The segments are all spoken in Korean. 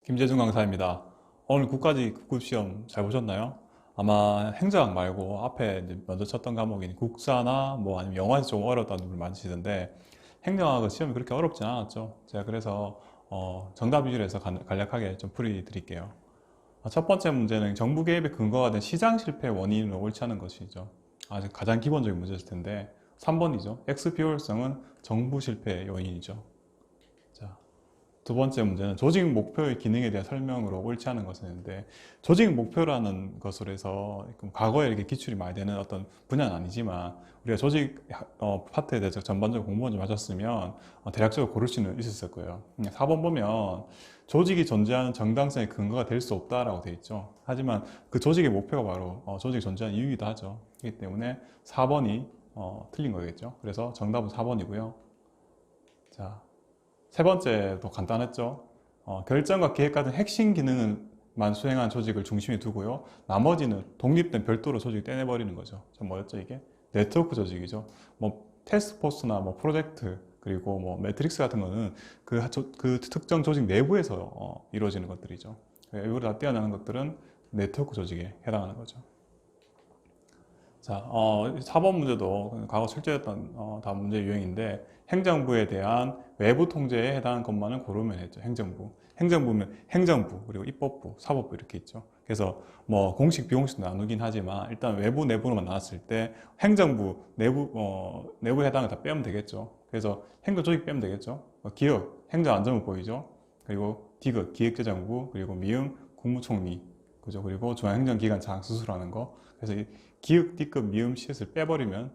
김재준 강사입니다. 오늘 국가직 국급시험 잘 보셨나요? 아마 행정학 말고 앞에 이제 먼저 쳤던 과목인 국사나 뭐 아니면 영어에서 좀 어려웠다는 분들 많으시던데 행정학은 시험이 그렇게 어렵진 않았죠. 제가 그래서 정답 위주로 해서 간략하게 좀 풀이 드릴게요. 첫 번째 문제는 정부 개입의 근거가 된 시장 실패 원인을 옳지 않은 것이죠. 가장 기본적인 문제일 텐데 3번이죠. X 비효율성은 정부 실패의 요인이죠. 자, 두 번째 문제는 조직 목표의 기능에 대한 설명으로 옳지 않은 것은 있는데, 조직 목표라는 것으로 해서 과거에 이렇게 기출이 많이 되는 어떤 분야는 아니지만 우리가 조직 파트에 대해서 전반적으로 공부를 좀 하셨으면 대략적으로 고를 수는 있었을 거예요. 4번 보면 조직이 존재하는 정당성의 근거가 될 수 없다라고 되어 있죠. 하지만 그 조직의 목표가 바로 조직이 존재하는 이유이기도 하죠. 그렇기 때문에 4번이 틀린 거겠죠. 그래서 정답은 4번이고요. 자, 세 번째도 간단했죠. 결정과 계획 같은 핵심 기능만 수행한 조직을 중심에 두고요. 나머지는 독립된 별도로 조직을 떼내버리는 거죠. 뭐였죠, 이게? 네트워크 조직이죠. 뭐, 태스크포스나 뭐, 프로젝트, 그리고 뭐, 매트릭스 같은 거는 그 특정 조직 내부에서 이루어지는 것들이죠. 외부로 다 떼어나는 것들은 네트워크 조직에 해당하는 거죠. 자, 4번 문제도 과거 출제했던 다음 문제 유형인데, 행정부에 대한 외부 통제에 해당하는 것만은 고르면 했죠. 행정부. 행정부면 행정부, 그리고 입법부, 사법부 이렇게 있죠. 그래서 뭐 공식, 비공식 나누긴 하지만 일단 외부, 내부로만 나눴을 때 행정부, 내부에 해당을 다 빼면 되겠죠. 그래서 행정조직 빼면 되겠죠. 기업, 행정안전부 보이죠. 그리고 디귿, 기획재정부, 그리고 미음, 국무총리, 그죠. 그리고 중앙행정기관 장 수술하는 거. 그래서 기역, 디귿, 미음, 시읒을 빼버리면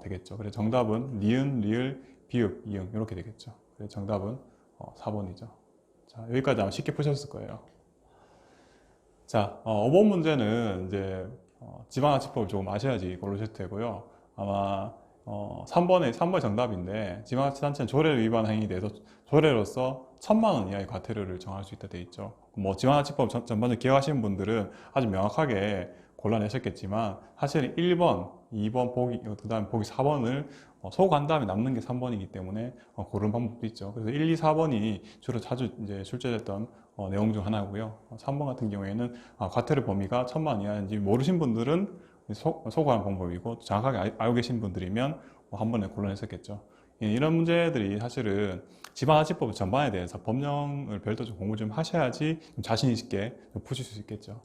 되겠죠. 그래서 정답은 니은, 리을, 비읍, 이응 이렇게 되겠죠. 그래서 정답은 4번이죠. 자, 여기까지 아마 쉽게 푸셨을 거예요. 자, 5번 문제는 이제 지방자치법을 조금 아셔야지 고르실 테고요. 아마 3번이 정답인데, 지방자치단체는 조례를 위반한 행위에 대해서 조례로서 1,000만 원 이하의 과태료를 정할 수 있다 돼 있죠. 뭐 지방자치법 전반적으로 기억하시는 분들은 아주 명확하게 골라내셨겠지만, 사실은 1번, 2번 보기, 그 다음에 보기 4번을 소거한 다음에 남는 게 3번이기 때문에 고르는 방법도 있죠. 그래서 1, 2, 4번이 주로 자주 이제 출제됐던 내용 중 하나고요. 3번 같은 경우에는 과태료 범위가 1,000만 원 이하인지 모르신 분들은 소거하는 방법이고, 정확하게 알고 계신 분들이면 한 번에 골라냈었겠죠. 이런 문제들이 사실은 지방자치법 전반에 대해서 법령을 별도로 좀 공부 좀 하셔야지 좀 자신 있게 좀 푸실 수 있겠죠.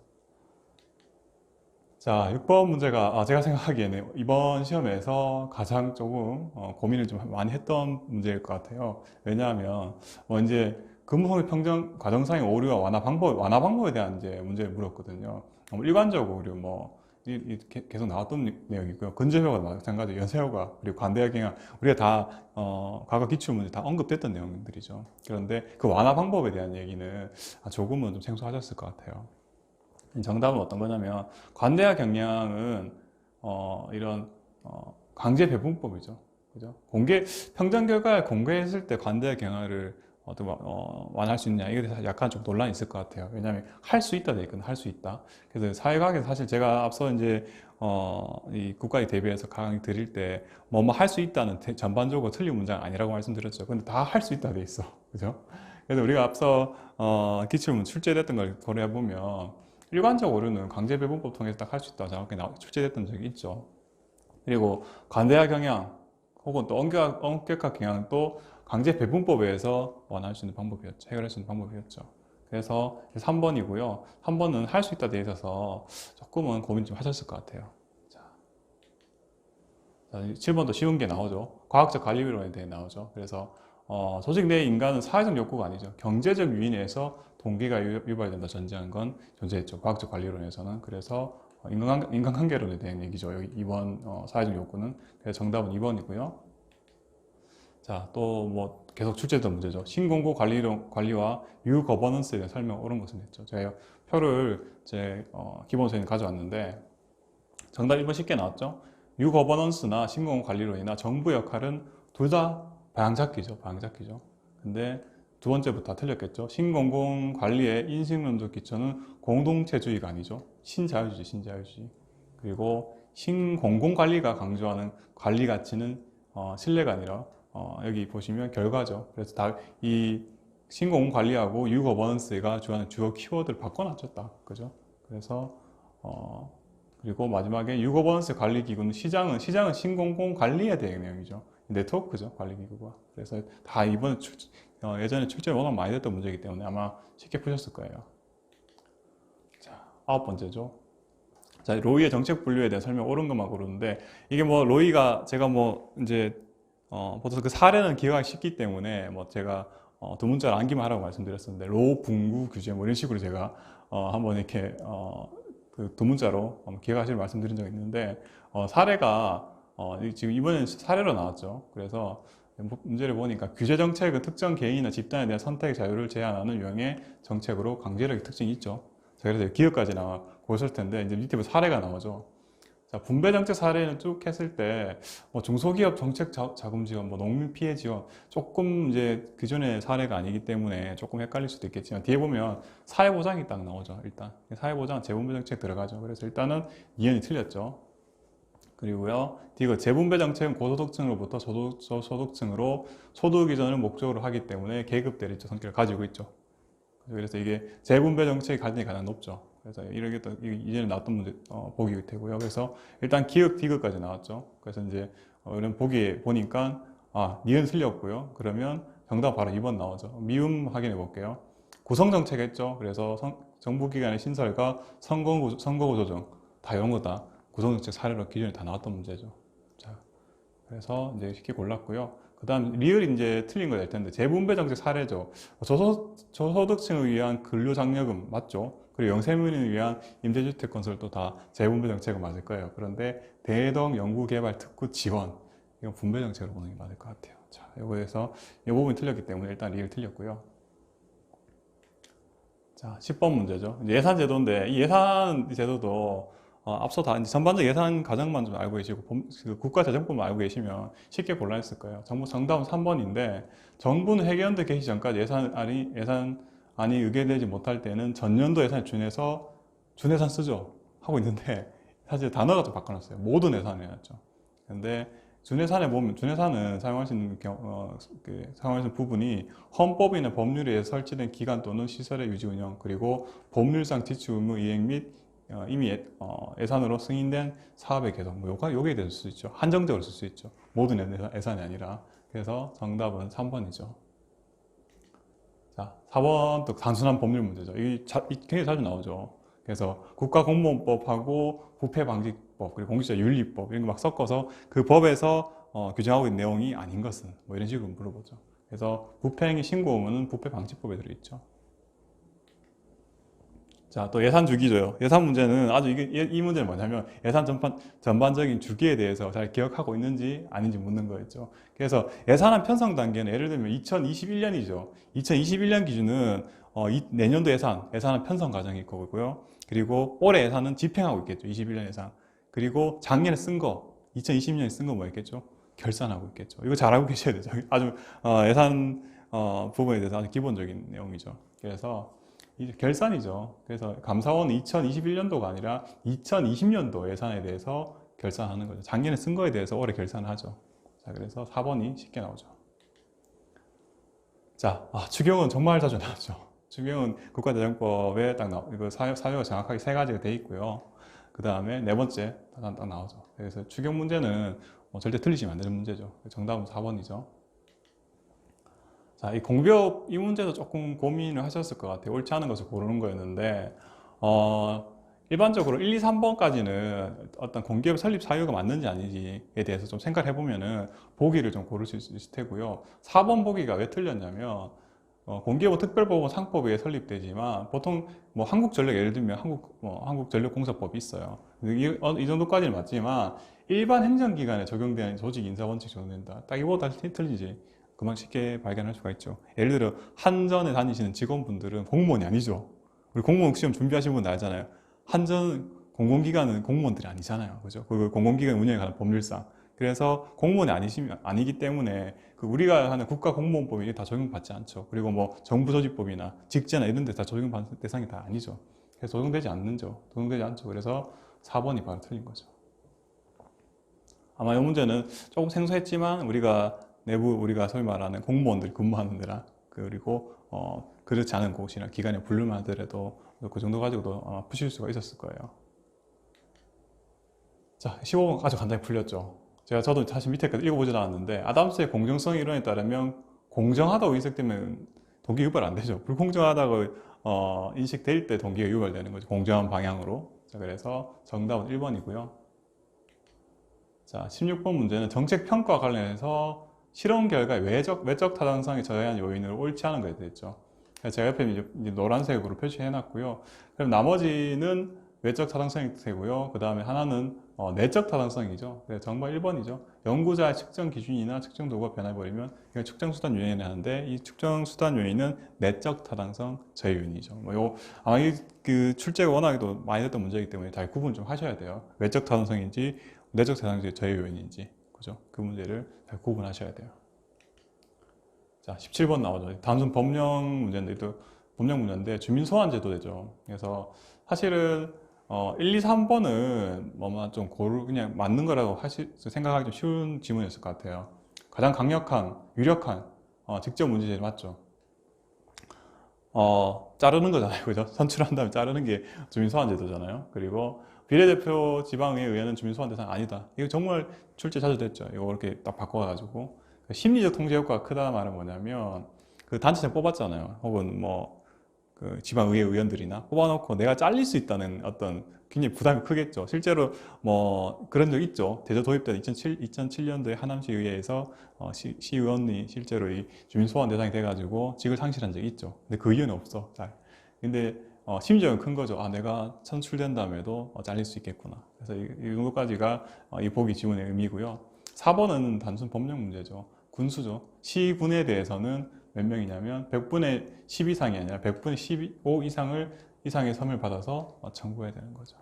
자, 6번 문제가 제가 생각하기에는 이번 시험에서 가장 조금 고민을 좀 많이 했던 문제일 것 같아요. 왜냐하면 이제 근무성립 평정 과정상의 오류와 완화 방법에 대한 이제 문제를 물었거든요. 일반적으로 계속 나왔던 내용이고요. 근저효가 마찬가지, 연쇄효과, 그리고 관대학 경향, 우리가 다 과거 기출 문제 다 언급됐던 내용들이죠. 그런데 그 완화 방법에 대한 얘기는 조금은 좀 생소하셨을 것 같아요. 정답은 어떤 거냐면, 관대학 경향은 이런 강제 배분법이죠. 그죠? 평정 결과를 공개했을 때 관대학 경향을 완화할 수 있냐, 이게 대해서 약간 좀 논란이 있을 것 같아요. 왜냐하면 할 수 있다 돼 있거든. 할 수 있다. 그래서 사회과학에서 사실 제가 앞서 이제 이 국가에 대비해서 강의 드릴 때 뭐뭐 할 수 있다는 전반적으로 틀린 문장 아니라고 말씀드렸죠. 근데 다 할 수 있다 돼 있어. 그죠? 그래서 우리가 앞서 기출문 출제됐던 걸 고려해 보면 일반적으로는 강제배분법 통해서 딱 할 수 있다 정확히 출제됐던 적이 있죠. 그리고 관대학 경향 혹은 또 엄격학 경향은 또 강제배분법에 의해서 완화할 수 있는 방법이었죠. 해결할 수 있는 방법이었죠. 그래서 3번이고요. 3번은 할 수 있다 돼 있어서 조금은 고민 좀 하셨을 것 같아요. 자, 7번도 쉬운 게 나오죠. 과학적 관리론에 대해 나오죠. 그래서 조직 내 인간은 사회적 욕구가 아니죠. 경제적 유인에서 동기가 유발된다 전제한 건 존재했죠. 과학적 관리론에서는. 그래서 인간관계론에 대한 얘기죠. 여기 2번 사회적 욕구는. 그래서 정답은 2번이고요. 자, 또 뭐 계속 출제된 문제죠. 신공고 관리와 유거버넌스에 대한 설명 옳은 것은 했죠. 제가 표를 제 기본서에 가져왔는데 정답 1번 쉽게 나왔죠. 유거버넌스나 신공고 관리론이나 정부 역할은 둘 다 방향잡기죠. 방향잡기죠. 근데 두 번째부터 다 틀렸겠죠. 신공공 관리의 인식론적 기초는 공동체주의가 아니죠. 신자유주의, 신자유주의. 그리고 신공공 관리가 강조하는 관리 가치는 신뢰가 아니라 여기 보시면 결과죠. 그래서 이 신공 관리하고 유거버넌스가 주하는 주요 키워드를 바꿔놨죠, 딱. 그죠? 그래서, 그리고 마지막에 유거버넌스 관리기구는 시장은 신공공 관리해야 되는 내용이죠. 네트워크죠, 관리기구가. 그래서 다 이번에 예전에 출제를 워낙 많이 됐던 문제이기 때문에 아마 쉽게 푸셨을 거예요. 자, 9번째죠. 자, 로이의 정책 분류에 대한 설명 옳은 것만 고르는데, 이게 뭐, 로이가 제가 뭐, 이제, 보통 그 사례는 기억하기 쉽기 때문에, 뭐, 제가, 두 문자를 암기만 하라고 말씀드렸었는데, 로, 분구, 규제, 뭐, 이런 식으로 제가, 한번 이렇게, 그 두 문자로 기억하시길 말씀드린 적이 있는데, 사례가, 지금 이번엔 사례로 나왔죠. 그래서, 문제를 보니까 규제 정책은 특정 개인이나 집단에 대한 선택 자유를 제한하는 유형의 정책으로 강제력의 특징이 있죠. 자, 그래서 기업까지 나와 보셨을 텐데 이제 밑에 사례가 나오죠. 자, 분배 정책 사례는 쭉 했을 때 중소기업 정책 자금 지원, 농민 피해 지원 조금 이제 기존의 사례가 아니기 때문에 조금 헷갈릴 수도 있겠지만 뒤에 보면 사회보장이 딱 나오죠. 일단 사회보장 재분배 정책 들어가죠. 그래서 일단은 이현이 틀렸죠. 그리고요, 이거 재분배 정책은 고소득층으로부터 저소득층으로 소득 이전을 목적으로 하기 때문에 계급 대리적 성격을 가지고 있죠. 그래서 이게 재분배 정책의 가능성이 가장 높죠. 그래서 이렇게 또 이전에 나왔던 문제 보기 되고요. 그래서 일단 기업 디귿까지 나왔죠. 그래서 이제 이런 보기 보니까 니은 틀렸고요. 그러면 정답 바로 2번 나오죠. 미음 확인해 볼게요. 구성 정책 했죠. 그래서 정부기관의 신설과 선거구조 등 다 이런 거다. 구성 정책 사례로 기존에 다 나왔던 문제죠. 자, 그래서 이제 쉽게 골랐고요. 그 다음 리을이 이제 틀린 거 될 텐데 재분배 정책 사례죠. 저소득층을 위한 근로장려금 맞죠? 그리고 영세민을 위한 임대주택 건설도 다 재분배 정책은 맞을 거예요. 그런데 대동 연구개발 특구 지원 이건 분배 정책으로 보는 게 맞을 것 같아요. 자, 요거에서 이 부분이 틀렸기 때문에 일단 리을 틀렸고요. 자, 10번 문제죠. 이제 예산 제도인데 이 예산 제도도 앞서 다 이제 전반적 예산 과정만 좀 알고 계시고 그 국가재정법만 알고 계시면 쉽게 곤란했을 거예요. 정답은 3번인데 정부는 회계연도 개시 전까지 예산안이 의결되지 못할 때는 전년도 예산에 준예산 쓰죠 하고 있는데 사실 단어가 좀 바꿔놨어요. 모든 예산을 해놨죠. 근데 준예산에 보면 준예산은 사용할 수 있는 사용할 수 있는 부분이 헌법이나 법률에 의해서 설치된 기간 또는 시설의 유지 운영 그리고 법률상 지출 의무 이행 및 이미 예산으로 승인된 사업의 개선 요거에 대해서 쓸 수 있죠. 한정적으로 쓸 수 있죠. 모든 예산이 아니라. 그래서 정답은 3번이죠. 자, 4번 또 단순한 법률 문제죠. 이게 굉장히 자주 나오죠. 그래서 국가공무원법하고 부패방지법 그리고 공직자윤리법 이런 거 막 섞어서 그 법에서 규정하고 있는 내용이 아닌 것은 뭐 이런 식으로 물어보죠. 그래서 부패행위 신고 의무는 부패방지법에 들어있죠. 자, 또 예산 주기죠. 예산 문제는 아주 이 문제는 뭐냐면 예산 전반적인 주기에 대해서 잘 기억하고 있는지 아닌지 묻는 거였죠. 그래서 예산안 편성 단계는 예를 들면 2021년이죠. 2021년 기준은 내년도 예산안 편성 과정일 거고요. 그리고 올해 예산은 집행하고 있겠죠. 21년 예산. 그리고 작년에 쓴 거, 2020년에 쓴 거 뭐였겠죠? 결산하고 있겠죠. 이거 잘 알고 계셔야 되죠. 아주 예산 부분에 대해서 아주 기본적인 내용이죠. 그래서 이제 결산이죠. 그래서 감사원은 2021년도가 아니라 2020년도 예산에 대해서 결산하는 거죠. 작년에 쓴 거에 대해서 올해 결산하죠. 자, 그래서 4번이 쉽게 나오죠. 자, 추경은 정말 자주 나왔죠. 추경은 국가재정법에 이거 사유가 정확하게 세 가지가 돼 있고요. 그 다음에 네 번째 딱 나오죠. 그래서 추경 문제는 절대 틀리시면 안 되는 문제죠. 정답은 4번이죠. 자, 이 공기업 이 문제도 조금 고민을 하셨을 것 같아요. 옳지 않은 것을 고르는 거였는데, 일반적으로 1, 2, 3번까지는 어떤 공기업 설립 사유가 맞는지 아닌지에 대해서 좀 생각을 해보면은 보기를 좀 고를 수 있을 테고요. 4번 보기가 왜 틀렸냐면, 공기업은 특별법원 상법에 설립되지만 보통 뭐 한국전력 예를 들면 한국전력공사법이 있어요. 이 정도까지는 맞지만 일반 행정기관에 적용되는 조직 인사원칙 적용된다. 딱 이거보다 틀리지. 그만 쉽게 발견할 수가 있죠. 예를 들어 한전에 다니시는 직원분들은 공무원이 아니죠. 우리 공무원 시험 준비하시는 분들 알잖아요. 한전 공공기관은 공무원들이 아니잖아요. 그죠? 그 공공기관 운영에 관한 법률상. 그래서 공무원이 아니기 때문에 그 우리가 하는 국가공무원법이 다 적용받지 않죠. 그리고 뭐 정부조직법이나 직제나 이런 데 다 적용받는 대상이 다 아니죠. 그래서 적용되지 않죠. 그래서 4번이 바로 틀린 거죠. 아마 이 문제는 조금 생소했지만 우리가 소위 말하는 공무원들이 근무하는 데랑 그리고 그렇지 않은 곳이나 기관에 분류만 하더라도 그 정도 가지고도 아마 푸실 수가 있었을 거예요. 자, 15번 아주 간단히 풀렸죠. 저도 사실 밑에까지 읽어보지도 않았는데, 아담스의 공정성 이론에 따르면 공정하다고 인식되면 동기 유발 안 되죠. 불공정하다고 인식될 때 동기가 유발되는 거죠. 공정한 방향으로. 자, 그래서 정답은 1번이고요. 자, 16번 문제는 정책 평가와 관련해서 실험 결과의 외적 타당성에 저해한 요인을 옳지 않은 것에 대했죠. 제가 옆에 이제 노란색으로 표시해 놨고요. 그럼 나머지는 외적 타당성이 되고요. 그 다음에 하나는 내적 타당성이죠. 네, 정말 1번이죠. 연구자의 측정 기준이나 측정 도구가 변해버리면 이건 측정 수단 요인이 하는데, 이 측정 수단 요인은 내적 타당성 저해 요인이죠. 아마 그 출제가 워낙에도 많이 됐던 문제이기 때문에 잘 구분 좀 하셔야 돼요. 외적 타당성인지 내적 타당성이 저해 요인인지, 그죠? 그 문제를 잘 구분하셔야 돼요. 자, 17번 나오죠. 단순 법령 문제인데, 또 법령 문제인데 주민 소환 제도되죠. 그래서 사실은 1, 2, 3번은 뭐만 좀 그냥 맞는 거라고 생각하기 좀 쉬운 지문이었을 것 같아요. 가장 강력한, 유력한 직접 문제제일 맞죠. 자르는 거잖아요. 그죠? 선출한 다음에 자르는 게 주민 소환 제도잖아요. 그리고 비례대표 지방의회 의회는 주민 소환 대상 아니다. 이거 정말 출제 자주 됐죠. 이거 이렇게 딱 바꿔가지고. 심리적 통제 효과가 크다는 말은 뭐냐면, 그 단체장 뽑았잖아요. 혹은 그 지방의회 의원들이나 뽑아놓고 내가 잘릴 수 있다는 어떤 굉장히 부담이 크겠죠. 실제로 그런 적 있죠. 대저 도입된 2007년도에 하남시 의회에서 시의원이 실제로 이 주민 소환 대상이 돼가지고 직을 상실한 적이 있죠. 근데 그 이유는 없어. 잘. 근데 심정은 큰 거죠. 아, 내가 선출된 다음에도 잘릴 수 있겠구나. 그래서 이 정도까지가 이 보기 지문의 의미고요. 4번은 단순 법령 문제죠. 군수죠. 시군에 대해서는 몇 명이냐면 100분의 10 이상이 아니라 100분의 15 이상의 섬을 받아서 청구해야 되는 거죠.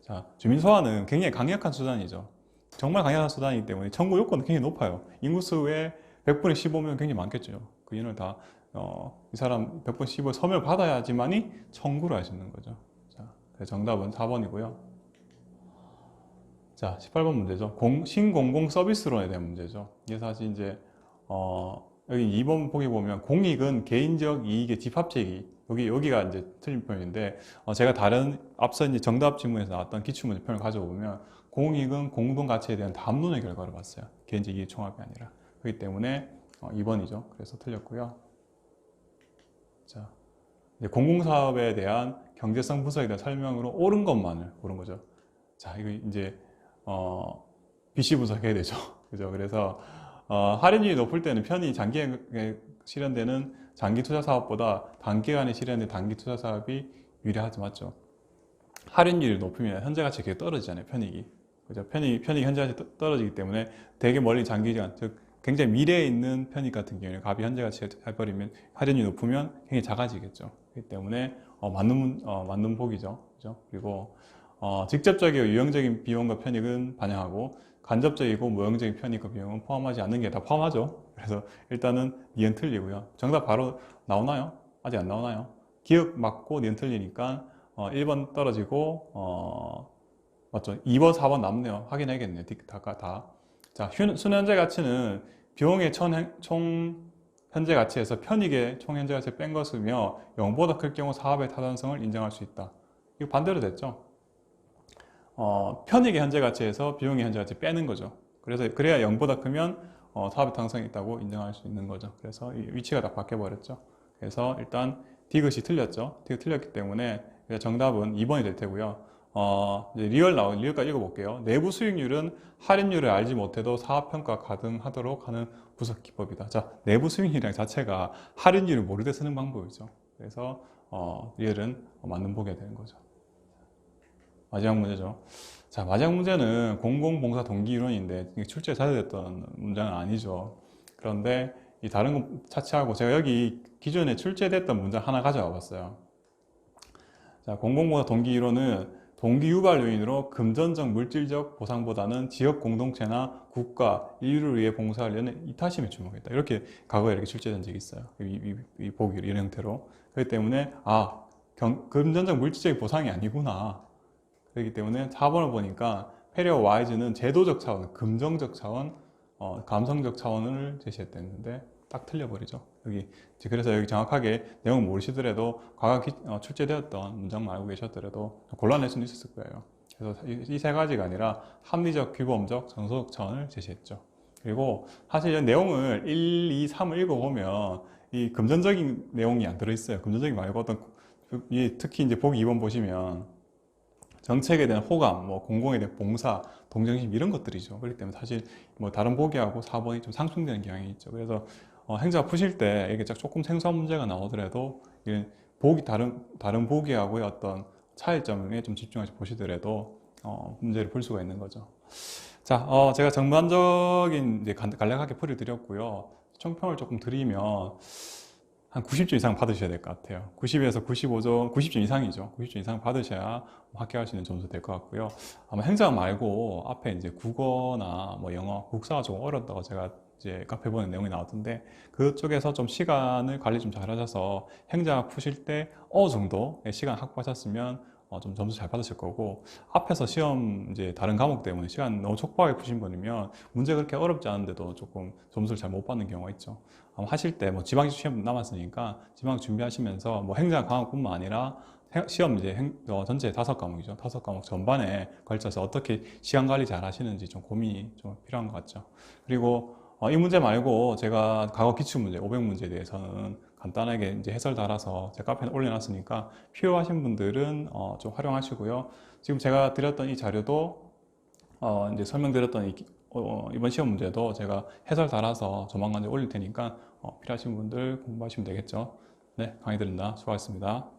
자, 주민 소환은 굉장히 강력한 수단이죠. 정말 강력한 수단이기 때문에 청구 요건은 굉장히 높아요. 인구수의 100분의 15면 굉장히 많겠죠. 그 인원을 다 이 사람 100분의 15 섬을 받아야지만이 청구를 할 수 있는 거죠. 자, 정답은 4번이고요. 자, 18번 문제죠. 신공공 서비스론에 대한 문제죠. 이게 사실 이제 여기 2번 보기 보면 공익은 개인적 이익의 집합체이기, 여기가 이제 틀린 표현인데, 제가 앞서 이제 정답 지문에서 나왔던 기출문제 표현을 가져보면 공익은 공동 가치에 대한 담론의 결과를 봤어요. 개인적 이익 총합이 아니라. 그렇기 때문에 2번이죠. 그래서 틀렸고요. 자, 이제 공공사업에 대한 경제성 분석에 대한 설명으로 옳은 것만을 고른 거죠. 자, 이거 이제 BC 분석해야 되죠. 그죠? 그래서 할인율이 높을 때는 편히 장기에 실현되는 장기 투자 사업보다 단기간에 실현된 단기 투자 사업이 유리하죠. 맞죠? 할인율이 높으면 현재 가치가 계속 떨어지잖아요. 편익이. 그죠? 편익이 현재 가치 떨어지기 때문에 되게 멀리 장기간, 즉 굉장히 미래에 있는 편익 같은 경우에 값이 현재 가치가 해버리면 할인율이 높으면 굉장히 작아지겠죠. 그렇기 때문에 맞는 복이죠. 그죠? 그리고 직접적이고 유형적인 비용과 편익은 반영하고 간접적이고 무형적인 편익과 비용은 포함하지 않는 게 다 포함하죠. 그래서 일단은 니은 틀리고요. 정답 바로 나오나요? 아직 안 나오나요? 기억 맞고 니은 틀리니까 1번 떨어지고 맞죠? 2번, 4번 남네요. 확인해야겠네요. 다. 자, 순현재 가치는 비용의 총 현재 가치에서 편익의 총 현재 가치를 뺀 것이며 0보다 클 경우 사업의 타당성을 인정할 수 있다. 이거 반대로 됐죠? 편익의 현재 가치에서 비용의 현재 가치 빼는 거죠. 그래야 0보다 크면 사업의 타당성이 있다고 인정할 수 있는 거죠. 그래서 이 위치가 다 바뀌어 버렸죠. 그래서 일단 디귿이 틀렸죠. 디귿 틀렸기 때문에 정답은 2번이 될 테고요. 이제 리얼까지 읽어볼게요. 내부 수익률은 할인율을 알지 못해도 사업평가 가능하도록 하는 분석 기법이다. 자, 내부 수익률이랑 자체가 할인율을 모르되 쓰는 방법이죠. 그래서 리얼은 맞는 보게 되는 거죠. 마지막 문제죠. 자, 마지막 문제는 공공봉사 동기 이론인데 출제에 자주 됐던 문장은 아니죠. 그런데 이 다른 거 차치하고 제가 여기 기존에 출제됐던 문장 하나 가져와 봤어요. 자, 공공봉사 동기 이론은 동기 유발 요인으로 금전적 물질적 보상보다는 지역 공동체나 국가, 인류를 위해 봉사하려는 이타심에 주목했다. 이렇게 과거에 이렇게 출제된 적이 있어요. 이 보기로 이런 형태로. 그렇기 때문에 금전적 물질적인 보상이 아니구나. 그렇기 때문에 4번을 보니까 페리어 와이즈는 제도적 차원, 금정적 차원, 감성적 차원을 제시했댔는데 딱 틀려버리죠. 그래서 여기 정확하게 내용을 모르시더라도 출제되었던 문장만 알고 계셨더라도 곤란할 수는 있었을 거예요. 그래서 이 세 가지가 아니라 합리적, 규범적, 정석천을 제시했죠. 그리고 사실 내용을 1, 2, 3을 읽어보면 이 금전적인 내용이 안 들어있어요. 금전적인 말고 특히 이제 보기 2번 보시면 정책에 대한 호감, 뭐 공공에 대한 봉사, 동정심 이런 것들이죠. 그렇기 때문에 사실 뭐 다른 보기하고 4번이 좀 상충되는 경향이 있죠. 그래서 행정학 푸실 때 이게 조금 생소한 문제가 나오더라도 다른 보기하고의 어떤 차이점에 좀 집중해서 보시더라도 문제를 풀 수가 있는 거죠. 자, 제가 전반적인 이제 간략하게 풀이 드렸고요. 총평을 조금 드리면 한 90점 이상 받으셔야 될 것 같아요. 90에서 95점, 90점 이상이죠. 90점 이상 받으셔야 합격할 수 있는 점수 될 것 같고요. 아마 행정 말고 앞에 이제 국어나 뭐 영어, 국사가 조금 어렵다고 제가 이제 카페 보는 내용이 나왔던데 그쪽에서 좀 시간을 관리 좀 잘 하셔서 행정학 푸실 때 어느 정도의 시간 확보하셨으면 좀 점수 잘 받으실 거고 앞에서 시험 이제 다른 과목 때문에 시간 너무 촉박하게 푸신 분이면 문제 그렇게 어렵지 않은데도 조금 점수를 잘 못 받는 경우가 있죠. 하실 때 뭐 지방직 시험 남았으니까 지방 준비하시면서 뭐 행정 과목뿐만 아니라 시험 이제 전체 5과목이죠. 5과목 전반에 걸쳐서 어떻게 시간 관리 잘 하시는지 좀 고민이 좀 필요한 것 같죠. 그리고 이 문제 말고 제가 과거 기출문제 500문제에 대해서는 간단하게 이제 해설 달아서 제 카페에 올려놨으니까 필요하신 분들은 좀 활용하시고요. 지금 제가 드렸던 이 자료도 이제 설명드렸던 이번 시험 문제도 제가 해설 달아서 조만간 올릴 테니까 필요하신 분들 공부하시면 되겠죠. 네, 강의 드린다. 수고하셨습니다.